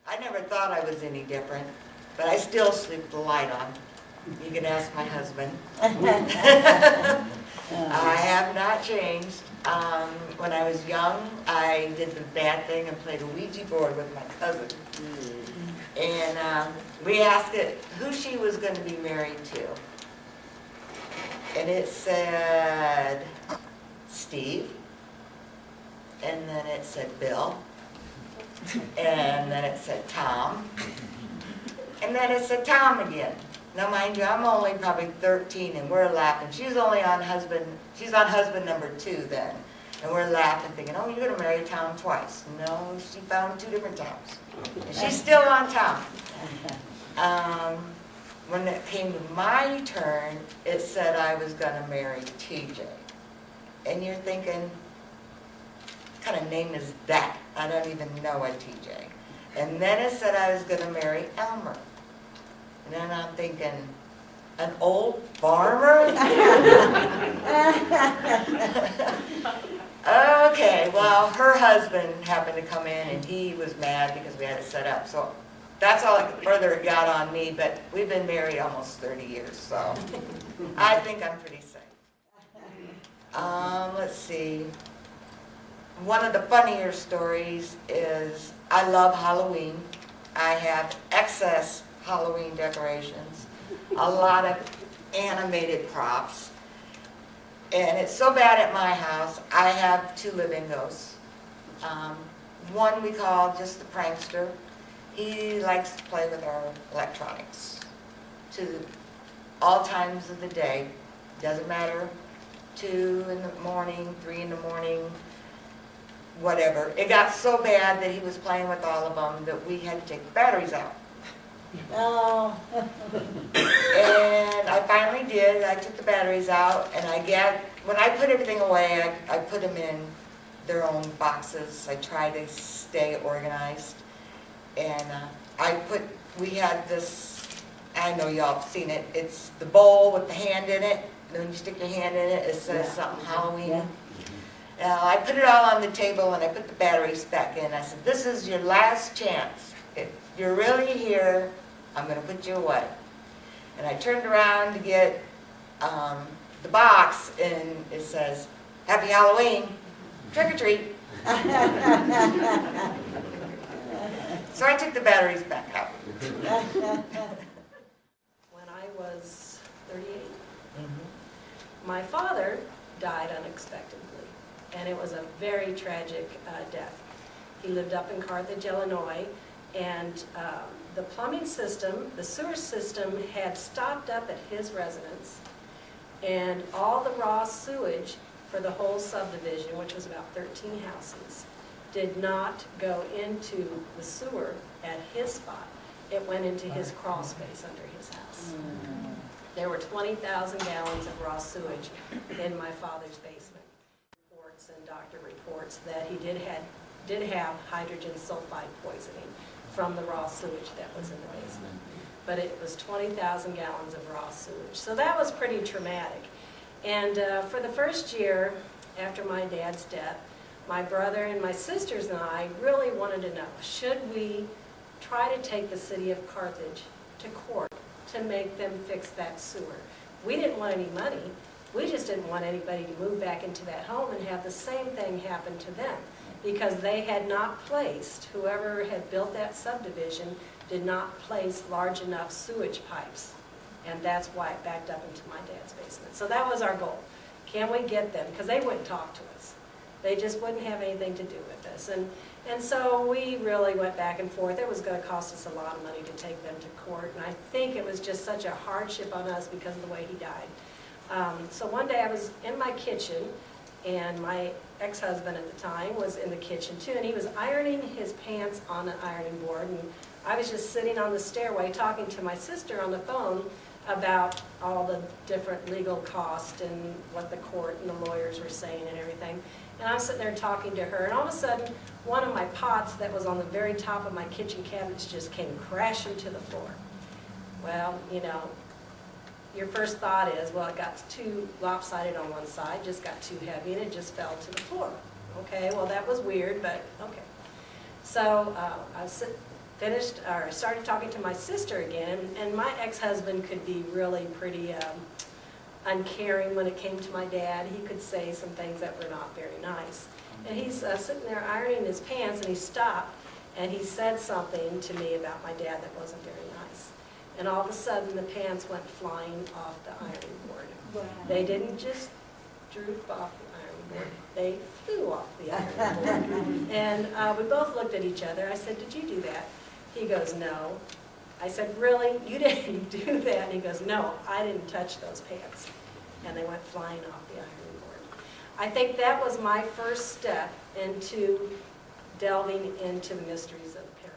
I never thought I was any different, but I still sleep with the light on. You can ask my husband. I have not changed. When I was young, I did the bad thing and played a Ouija board with my cousin. And we asked it who she was going to be married to. And it said Steve. And then it said Bill. And then it said Tom. And then it said Tom again. Now mind you, I'm only probably 13 and we're laughing. She's on husband number 2 then. And we're laughing thinking, oh, you're going to marry Tom twice. No, she found 2 different Toms. And she's still on Tom. When it came to my turn, it said I was going to marry TJ. And you're thinking, what kind of name is that? I don't even know a TJ. And then it said I was going to marry Elmer. And then I'm thinking, an old farmer? Okay, well, her husband happened to come in and he was mad because we had it set up. So that's all further it got on me, but we've been married almost 30 years, so I think I'm pretty safe. Let's see. One of the funnier stories is I love Halloween. I have excess Halloween decorations, a lot of animated props. And it's so bad at my house, I have 2 living ghosts. One we call just the prankster. He likes to play with our electronics to all times of the day. Doesn't matter, 2 in the morning, 3 in the morning, whatever. It got so bad that he was playing with all of them that we had to take the batteries out. Oh. And I finally did. I took the batteries out, and when I put everything away, I put them in their own boxes. I try to stay organized. And we had this, I know y'all have seen it, it's the bowl with the hand in it. And when you stick your hand in it, it says something Halloween. Yeah. I put it all on the table, and I put the batteries back in. I said, this is your last chance. If you're really here, I'm going to put you away. And I turned around to get the box, and it says, Happy Halloween, trick or treat. So I took the batteries back out. When I was 38, my father died unexpectedly, and it was a very tragic death. He lived up in Carthage, Illinois, and the plumbing system, the sewer system had stopped up at his residence, and all the raw sewage for the whole subdivision, which was about 13 houses, did not go into the sewer at his spot. It went into his crawl space under his house. There were 20,000 gallons of raw sewage in my father's basement. Reports and doctor reports that he did have hydrogen sulfide poisoning from the raw sewage that was in the basement. But it was 20,000 gallons of raw sewage. So that was pretty traumatic. And for the first year after my dad's death, my brother and my sisters and I really wanted to know, should we try to take the city of Carthage to court to make them fix that sewer? We didn't want any money. We just didn't want anybody to move back into that home and have the same thing happen to them, because they had not placed, whoever had built that subdivision did not place large enough sewage pipes. And that's why it backed up into my dad's basement. So that was our goal. Can we get them? Because they wouldn't talk to us. They just wouldn't have anything to do with us. And so we really went back and forth. It was going to cost us a lot of money to take them to court. And I think it was just such a hardship on us because of the way he died. So one day I was in my kitchen, and my ex-husband at the time was in the kitchen too, and he was ironing his pants on an ironing board, and I was just sitting on the stairway talking to my sister on the phone about all the different legal costs and what the court and the lawyers were saying and everything. And I'm sitting there talking to her, and all of a sudden, one of my pots that was on the very top of my kitchen cabinets just came crashing to the floor. Well, you know, your first thought is, well, it got too lopsided on one side, just got too heavy, and it just fell to the floor. Okay, well, that was weird, but okay. So I was finished, or started talking to my sister again, and my ex-husband could be really pretty uncaring when it came to my dad. He could say some things that were not very nice. And he's sitting there ironing his pants, and he stopped, and he said something to me about my dad that wasn't very nice. And all of a sudden, the pants went flying off the ironing board. Wow. They didn't just droop off the ironing board, they flew off the ironing board. And we both looked at each other. I said, "Did you do that?" He goes, "No." I said, "Really? You didn't do that?" And he goes, "No, I didn't touch those pants." And they went flying off the ironing board. I think that was my first step into delving into the mysteries of the